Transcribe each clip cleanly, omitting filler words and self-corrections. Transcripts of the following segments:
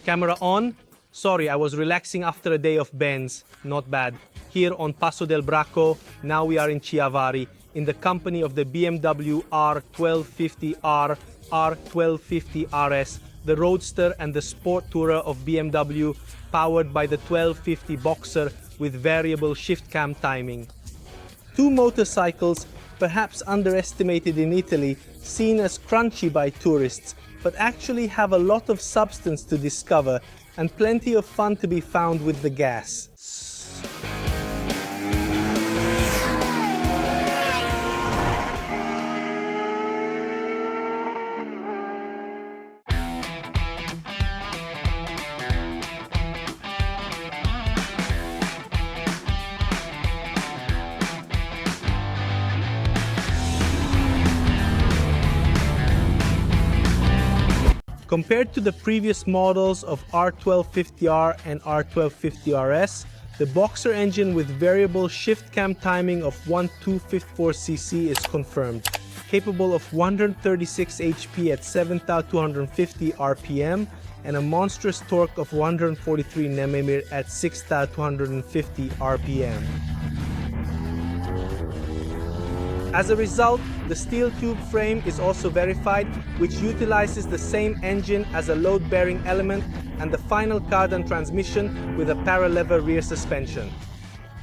Camera on? Sorry, I was relaxing after a day of Benz. Not bad. Here on Passo del Bracco, now we are in Chiavari, in the company of the BMW R1250R, R1250RS, the Roadster and the Sport Tourer of BMW, powered by the 1250 BOXER with variable shift cam timing. Two motorcycles, perhaps underestimated in Italy, seen as crunchy by tourists, but actually have a lot of substance to discover and plenty of fun to be found with the gas. Compared to the previous models of R1250R and R1250RS, the BOXER engine with variable shift cam timing of 1254cc is confirmed, capable of 136 HP at 7,250 RPM and a monstrous torque of 143 Nm at 6,250 RPM. As a result, the steel tube frame is also verified, which utilizes the same engine as a load-bearing element and the final cardan transmission with a paralever rear suspension.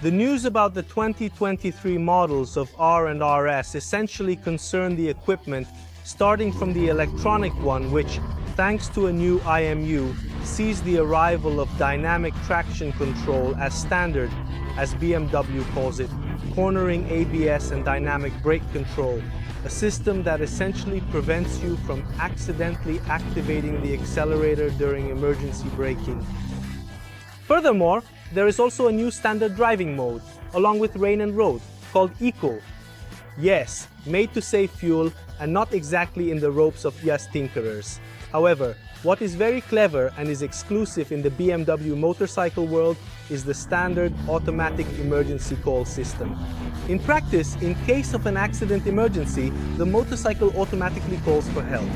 The news about the 2023 models of R and RS essentially concern the equipment, starting from the electronic one, which, thanks to a new IMU, sees the arrival of dynamic traction control as standard, as BMW calls it, cornering ABS and dynamic brake control, a system that essentially prevents you from accidentally activating the accelerator during emergency braking. Furthermore, there is also a new standard driving mode, along with rain and road, called Eco. Yes, made to save fuel and not exactly in the ropes of us tinkerers. However, what is very clever and is exclusive in the BMW motorcycle world is the standard automatic emergency call system. In practice, in case of an accident emergency, the motorcycle automatically calls for help.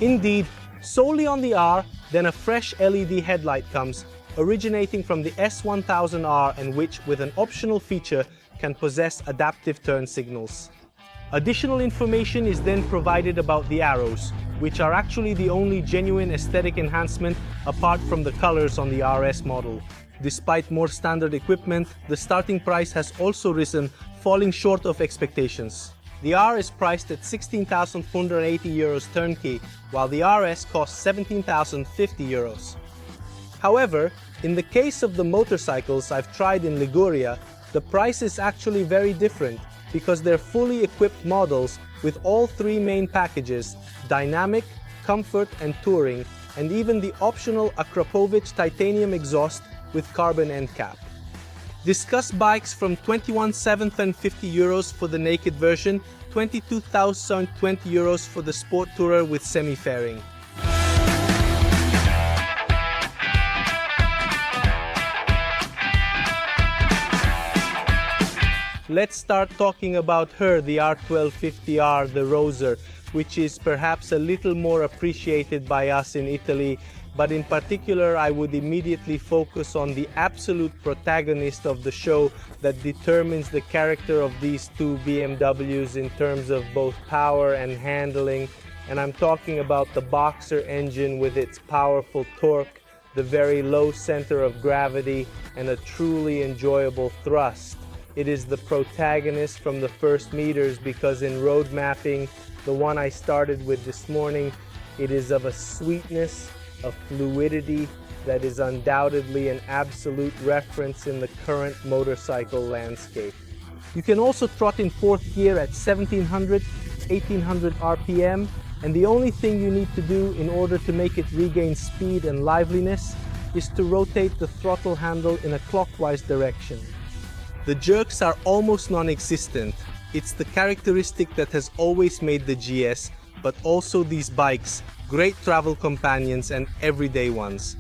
Indeed, solely on the R, then a fresh LED headlight comes, originating from the S1000R, and which, with an optional feature, can possess adaptive turn signals. Additional information is then provided about the arrows, which are actually the only genuine aesthetic enhancement apart from the colors on the RS model. Despite more standard equipment, the starting price has also risen, falling short of expectations. The R is priced at €16,480 turnkey, while the RS costs €17,050. However, in the case of the motorcycles I've tried in Liguria, the price is actually very different, because they're fully equipped models with all three main packages: dynamic, comfort and touring, and even the optional Akrapovic titanium exhaust with carbon end cap. Discuss bikes from €21,750 for the naked version, €22,020 for the Sport Tourer with semi-fairing. Let's start talking about her, the R1250R, the Roadster, which is perhaps a little more appreciated by us in Italy, but in particular I would immediately focus on the absolute protagonist of the show that determines the character of these two BMWs in terms of both power and handling, and I'm talking about the BOXER engine with its powerful torque, the very low center of gravity, and a truly enjoyable thrust. It is the protagonist from the first meters because in road mapping, the one I started with this morning, it is of a sweetness, a fluidity that is undoubtedly an absolute reference in the current motorcycle landscape. You can also trot in fourth gear at 1700, 1800 RPM, and the only thing you need to do in order to make it regain speed and liveliness is to rotate the throttle handle in a clockwise direction. The jerks are almost non-existent. It's the characteristic that has always made the GS, but also these bikes, great travel companions and everyday ones.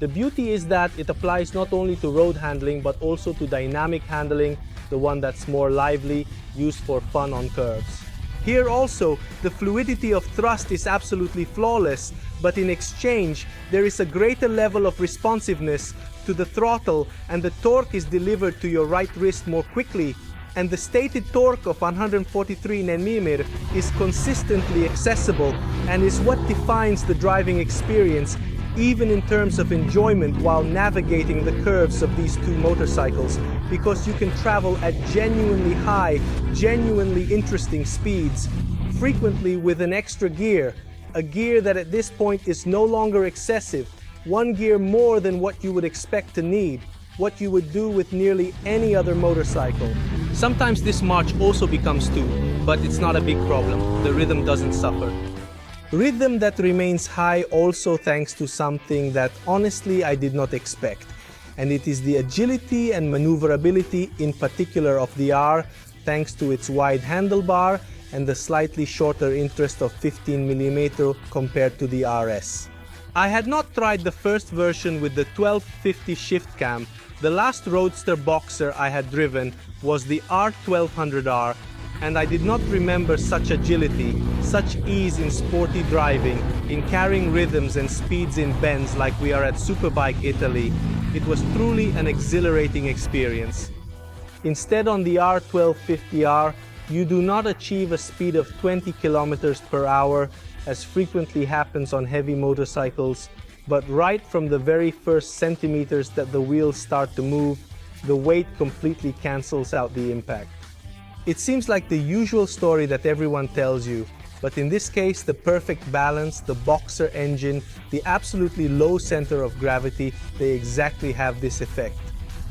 The beauty is that it applies not only to road handling, but also to dynamic handling, the one that's more lively, used for fun on curves. Here also, the fluidity of thrust is absolutely flawless, but in exchange, there is a greater level of responsiveness to the throttle and the torque is delivered to your right wrist more quickly, and the stated torque of 143 Nm is consistently accessible and is what defines the driving experience, even in terms of enjoyment while navigating the curves of these two motorcycles, because you can travel at genuinely high, genuinely interesting speeds, frequently with an extra gear, a gear that at this point is no longer excessive, one gear more than what you would expect to need, what you would do with nearly any other motorcycle. Sometimes this march also becomes two, but it's not a big problem. The rhythm doesn't suffer. Rhythm that remains high also thanks to something that honestly I did not expect, and it is the agility and maneuverability in particular of the R, thanks to its wide handlebar and the slightly shorter interest of 15 mm compared to the RS. I had not tried the first version with the 1250 shift cam. The last Roadster BOXER I had driven was the R1250R, and I did not remember such agility, such ease in sporty driving, in carrying rhythms and speeds in bends like we are at Superbike Italy. It was truly an exhilarating experience. Instead, on the R1250R, you do not achieve a speed of 20 km per hour, as frequently happens on heavy motorcycles, but right from the very first centimeters that the wheels start to move, the weight completely cancels out the impact. It seems like the usual story that everyone tells you, but in this case, the perfect balance, the BOXER engine, the absolutely low center of gravity, they exactly have this effect.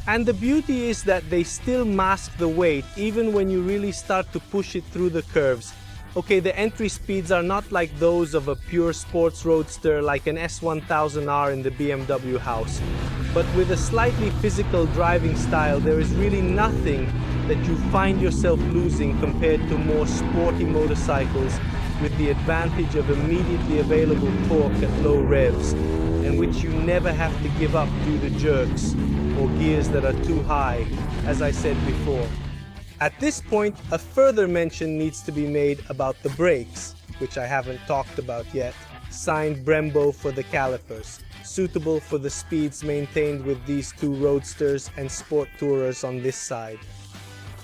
And the beauty is that they still mask the weight even when you really start to push it through the curves. Okay, the entry speeds are not like those of a pure sports roadster like an S1000R in the BMW house. But with a slightly physical driving style, there is really nothing that you find yourself losing compared to more sporty motorcycles with the advantage of immediately available torque at low revs, and which you never have to give up due to jerks or gears that are too high, as I said before. At this point, a further mention needs to be made about the brakes, which I haven't talked about yet, signed Brembo for the calipers, suitable for the speeds maintained with these two roadsters and sport tourers on this side.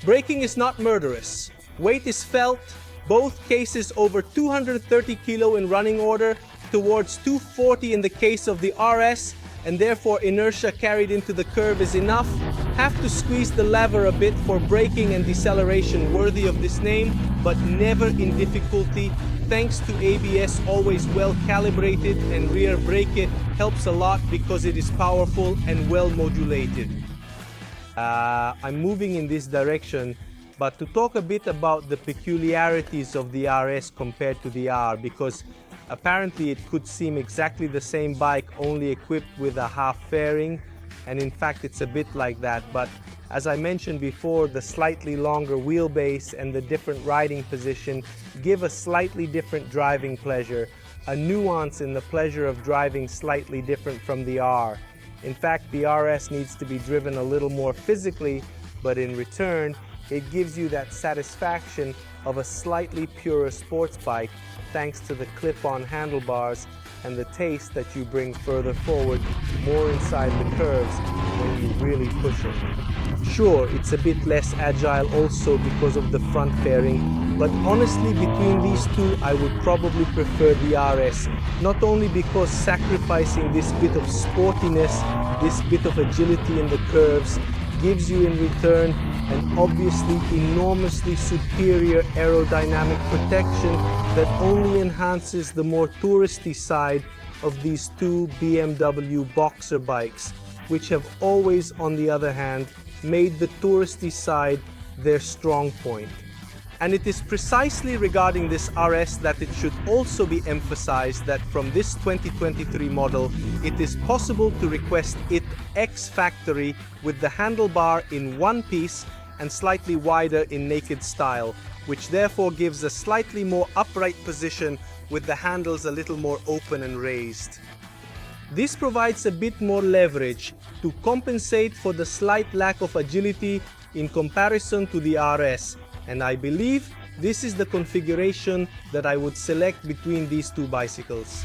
Braking is not murderous. Weight is felt, both cases over 230 kilo in running order, towards 240 in the case of the RS, and therefore inertia carried into the curve is enough. Have to squeeze the lever a bit for braking and deceleration worthy of this name, but never in difficulty, thanks to ABS always well calibrated, and rear brake it helps a lot because it is powerful and well modulated. I'm moving in this direction, but to talk a bit about the peculiarities of the RS compared to the R, because apparently it could seem exactly the same bike, only equipped with a half fairing, and in fact it's a bit like that, but as I mentioned before, the slightly longer wheelbase and the different riding position give a slightly different driving pleasure, a nuance in the pleasure of driving slightly different from the R. In fact, the RS needs to be driven a little more physically, but in return, it gives you that satisfaction of a slightly purer sports bike, thanks to the clip-on handlebars and the taste that you bring further forward, more inside the curves when you really push it. Sure, it's a bit less agile also because of the front fairing, but honestly between these two I would probably prefer the RS, not only because sacrificing this bit of sportiness, this bit of agility in the curves, gives you in return an obviously enormously superior aerodynamic protection that only enhances the more touristy side of these two BMW BOXER bikes, which have always, on the other hand, made the touristy side their strong point. And it is precisely regarding this RS that it should also be emphasized that from this 2023 model, it is possible to request it ex-factory with the handlebar in one piece and slightly wider in naked style, which therefore gives a slightly more upright position with the handles a little more open and raised. This provides a bit more leverage to compensate for the slight lack of agility in comparison to the RS, and I believe this is the configuration that I would select between these two bicycles.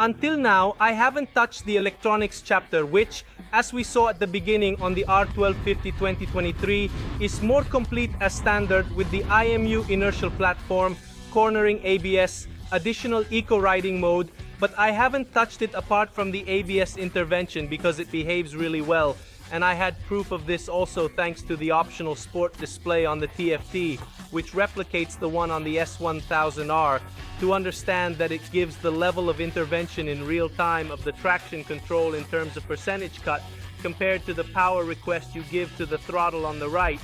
Until now, I haven't touched the electronics chapter, which, as we saw at the beginning on the R1250 2023, is more complete as standard with the IMU inertial platform, cornering ABS, additional eco-riding mode, but I haven't touched it apart from the ABS intervention because it behaves really well. And I had proof of this also thanks to the optional sport display on the TFT, which replicates the one on the S1000R, to understand that it gives the level of intervention in real time of the traction control in terms of percentage cut compared to the power request you give to the throttle on the right.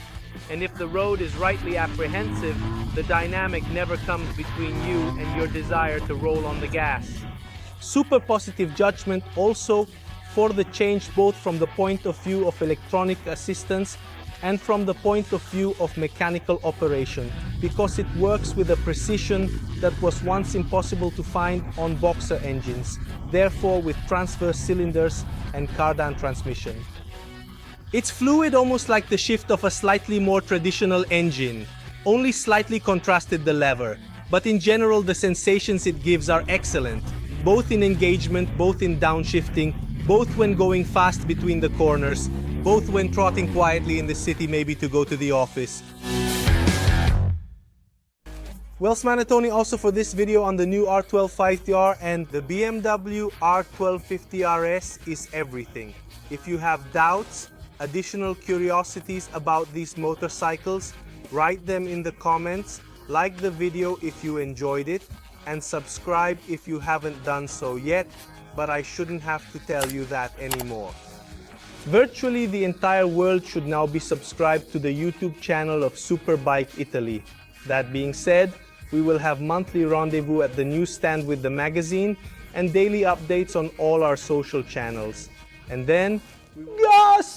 And if the road is rightly apprehensive, the dynamic never comes between you and your desire to roll on the gas. Super positive judgment also for the change both from the point of view of electronic assistance and from the point of view of mechanical operation, because it works with a precision that was once impossible to find on BOXER engines, therefore with transverse cylinders and cardan transmission. It's fluid, almost like the shift of a slightly more traditional engine, only slightly contrasted the lever, but in general the sensations it gives are excellent, both in engagement, both in downshifting, both when going fast between the corners, both when trotting quietly in the city, maybe to go to the office. Well, Smanatoni, also for this video on the new R1250R and the BMW R1250RS is everything. If you have doubts, additional curiosities about these motorcycles, write them in the comments, like the video if you enjoyed it, and subscribe if you haven't done so yet. But I shouldn't have to tell you that anymore. Virtually the entire world should now be subscribed to the YouTube channel of Superbike Italy. That being said, we will have monthly rendezvous at the newsstand with the magazine and daily updates on all our social channels. And then, yes!